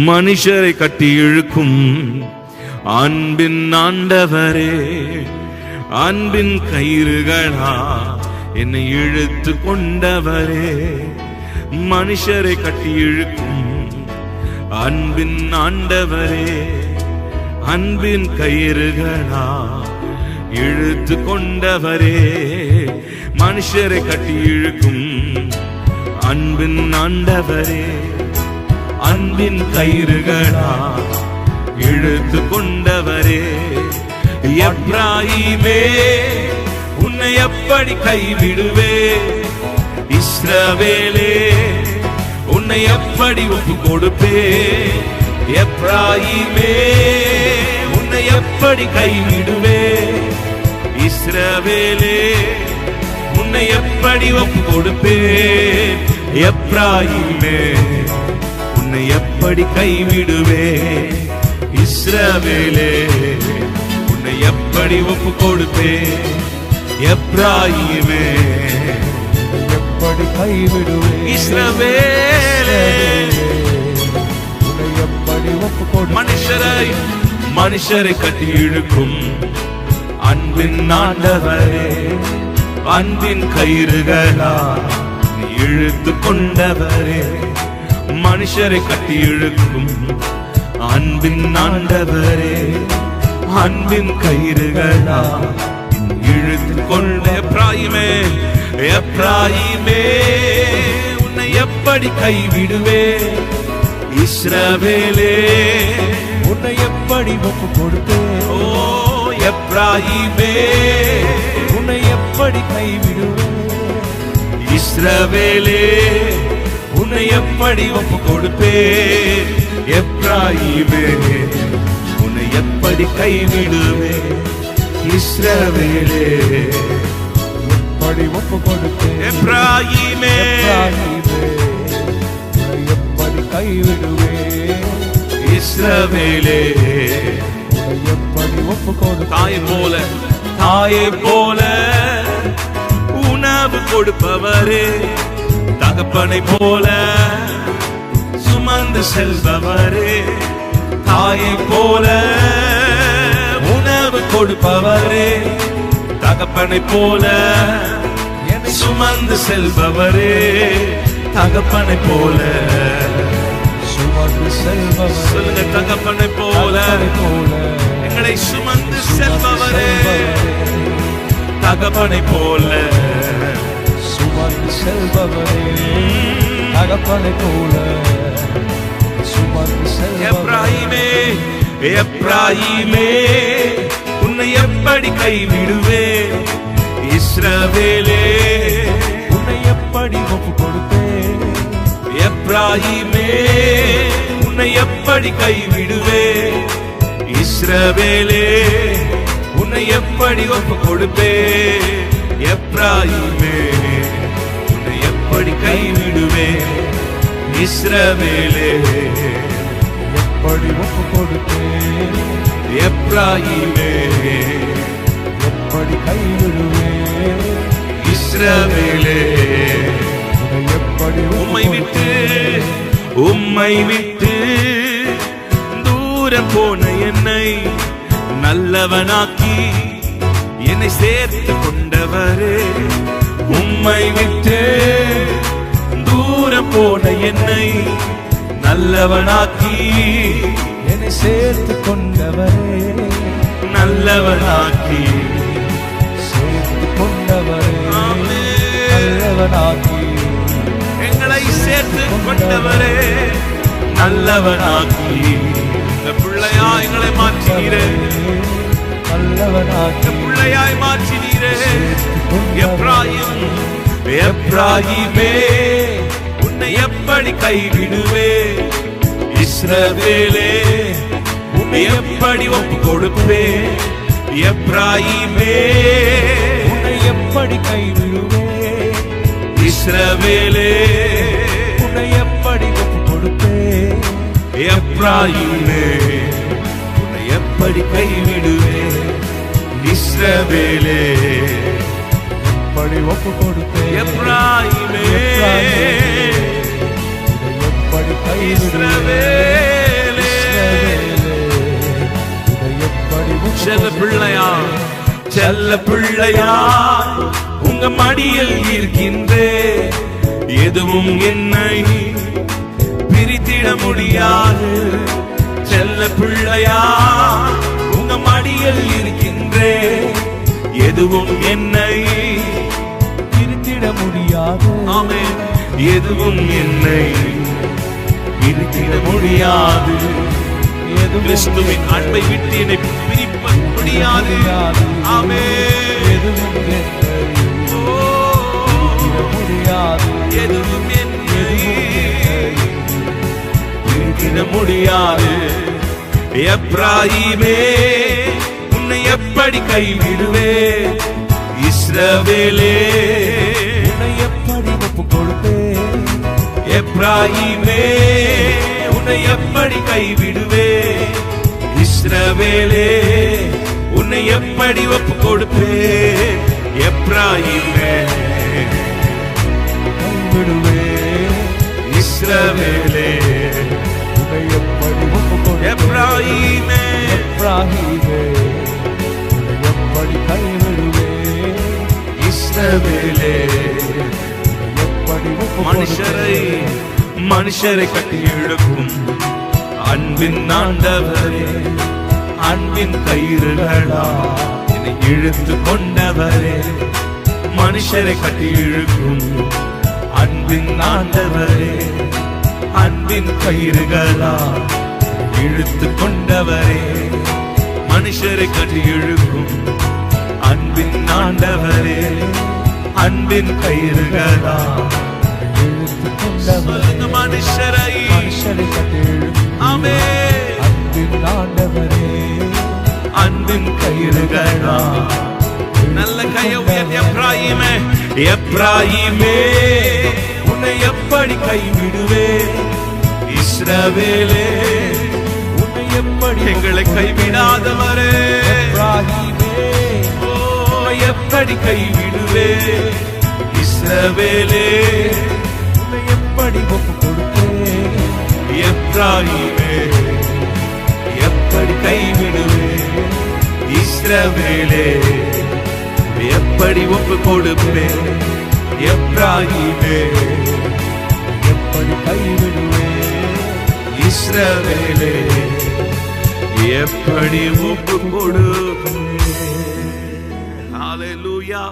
மனுஷரை கட்டி இழுக்கும் அன்பின் ஆண்டவரே, அன்பின் கயிறுகளா என்னை இழுத்து கொண்டவரே. மனுஷரை கட்டி இழுக்கும் அன்பின் ஆண்டவரே, அன்பின் கயிறுகளா இழுத்து கொண்டவரே. மனுஷரை கட்டி இழுக்கும் அன்பின் ஆண்டவரே, அன்பின் கயிறுகளா இழுத்து கொண்டவரே. எப்ராயிமே உன்னை எப்படி கைவிடுவே, இஸ்ரவேலே உன்னை எப்படி ஒப்பு கொடுப்பே. எப்ராயிமே உன்னை எப்படி கைவிடுவே, இஸ்ரவேலே உன்னை எப்படி ஒப்பு கொடுப்பே. எப்ராயிமே உன்னை எப்படி கைவிடுவே, இஸ்ரவேலே உன்னை எப்படி ஒப்பு கொடுப்பே. எப்ராயிமே எப்படி கைவிடுவே, இஸ்ரவேலே உன்னை எப்படி ஒப்பு கொடுப்பே. மனுஷரை கட்டி இழுக்கும் அன்பின் ஆண்டவரே, அன்பின் கயிறுகளா இழுத்து கொண்டவரே. மனுஷரை கட்டி இழுக்கும் அன்பின் ஆண்டவரே, அன்பின் கயிறுகளா இழுத்து கொண்ட. எப்ராயிமே எப்ராயிமே உன்னை எப்படி கைவிடுவே, இஸ்ரவேலே உன்னை எப்படி ஒப்பு கொடுப்பே. ஓ எப்ராயிமே உன்னை எப்படி கைவிடுவே, இஸ்ரவேலே உன்னை எப்படி ஒப்பு கொடுப்பே. எப்ராயிமே உன்னை எப்படி கைவிடுவே, இஸ்ரவேலே எப்படி ஒப்பு கொடுப்பே. எப்ராயிமே உன்னை எப்படி கைவிடுவே, இஸ்ரவேலே உன்னை எப்படி ஒப்பு கொடுப்பே. தாயை போல உணவு கொடுப்பவரே, தகப்பனை போல சுமந்து செல்பவரே. தாயை போல உணவு கொடுப்பவரே, தகப்பனை போல சுமந்து செல்பவரே. தகப்பனை போல சுமந்து செல்பவரே, சொல்லுங்க, தகப்பனை போல எங்களை சுமந்து செல்பவரே. தகப்பனை போல சுமந்து செல்பவரே, தகப்பனை போல சுமந்து செல்பவரே. எப்ராயிமே எப்ராயிமே உன்னை எப்படி கைவிடுவே, இஸ்ரவேலே உன்னை எப்படி ஒப்பு கொடுப்பே. எப்ராயிமே உன்னை எப்படி கைவிடுவே, இஸ்ரவேலே உன்னை எப்படி ஒப்பு கொடுப்பே. எப்ராயிமே உன்னை எப்படி கைவிடுவே, இஸ்ரவேலே எப்படி ஒப்பு கொடுப்பே. எப்ராயிமே எப்படி கைவிடுவே, இஸ்ரவேலே உன்னை எப்படி உம்மை விட்டு தூரம் போன என்னை நல்லவனாக்கி என்னை சேர்த்து கொண்டவரே. உம்மை விட்டு தூரம் போன என்னை நல்லவனாக்கி என்னை சேர்த்து கொண்டவரே, நல்லவனாக்கி சேர்த்து கொண்டவரே, ஆமென். நல்லவனாக்கி எங்களை சேர்த்து கொண்டவரே, நல்லவனாக்கி இந்த பிள்ளையா எங்களை மாற்றினீரே, நல்லவனாக்கி பிள்ளையாய் மாற்றினீரே. எப்ராயிமே உன்னை எப்படி கைவிடுவே, இஸ்ரவேலே உன்னை எப்படி ஒப்பு கொடுப்பே. எப்ராயிமே உன்னை எப்படி கைவிடுவே, இஸ்ரவேலே உன்னை எப்படி ஒப்பு கொடுப்பே. எப்ராயிமே உன்னை எப்படி கைவிடுவே, இஸ்ரவேலே எப்படி ஒப்பு கொடுப்பே. எப்ராயிமே உன்னை எப்படி கைவிடுவே, இஸ்ரவேலே பிள்ளையா, செல்ல பிள்ளையா, உங்க மடியில் இருக்கின்றே. எதுவும் என்னை பிரித்திட முடியாது. செல்ல பிள்ளையா, உங்க மடியில் இருக்கின்றே. எதுவும் என்னை பிரித்திட முடியாது. ஆமென். எதுவும் என்னை பிரித்திட முடியாது. கிறிஸ்துவின் அன்பை விட்டு என்னை பிரிக்க முடியாது. ஆமென். எதுவும் என்னை பிரித்திட முடியாது. எதுவும் என்னை பிரித்திட முடியாது. எப்ராயிமே, உன்னை எப்படி கைவிடுவே? இஸ்ரவேலே, உன்னை எப்படி ஒப்புக் கொடுப்பேன்? எப்ராயிமே, உன்னை எப்படி கைவிடுவே? இஸ்ரவேலே, உன்னை எப்படி ஒப்புக் கொடுப்பேன்? எப்ராயிமே, கைவிடுவேன். இஸ்ரவேலே, உன்னை எப்படி ஒப்புக் கொடுப்பேன்? எப்ராயிமே, எப்ராஹீமே, உன்னை எப்படி கைவிடுவேன்? இஸ்ரவேலே, எப்படி ஒப்புக் மனுஷரை கட்டி இழுக்கும் அன்பின் ஆண்டவரே, அன்பின் கயிறுகளா என்னை இழுத்து கொண்டவரே. மனுஷரை கட்டி இழுக்கும் அன்பின் ஆண்டவரே, அன்பின் கயிறுகளா இழுத்து கொண்டவரே. மனுஷரை கட்டி இழுக்கும் அன்பின் ஆண்டவரே, அன்பின் கயிறுகளா மனுஷரை அன்பின் ஆண்டவரே, அன்பின் கயிறுகளா. நல்ல கைய உயர்த்தி எப்ராயிமே, எப்ராயிமே, உன்னை எப்படி கைவிடுவே? இஸ்ரவேலே, உன்னை எப்படி எங்களை கைவிடாதவரே. எப்ராஹீமே, உன்னை எப்படி கைவிடுவே? இஸ்ரவேலே, உன்னை எப்படி ஒப்புக் கொடுப்பேன்? எப்ராயிமே, எப்படி கைவிடுவே? இஸ்ரவேலே, எப்படி ஒப்புக் கொடுப்பேன்? எப்ராயிமே, எப்படி கைவிடுவேன்? இஸ்ரவேலே, எப்படி ஒப்புக் கொடுப்பேன்? ஹல்லேலூயா.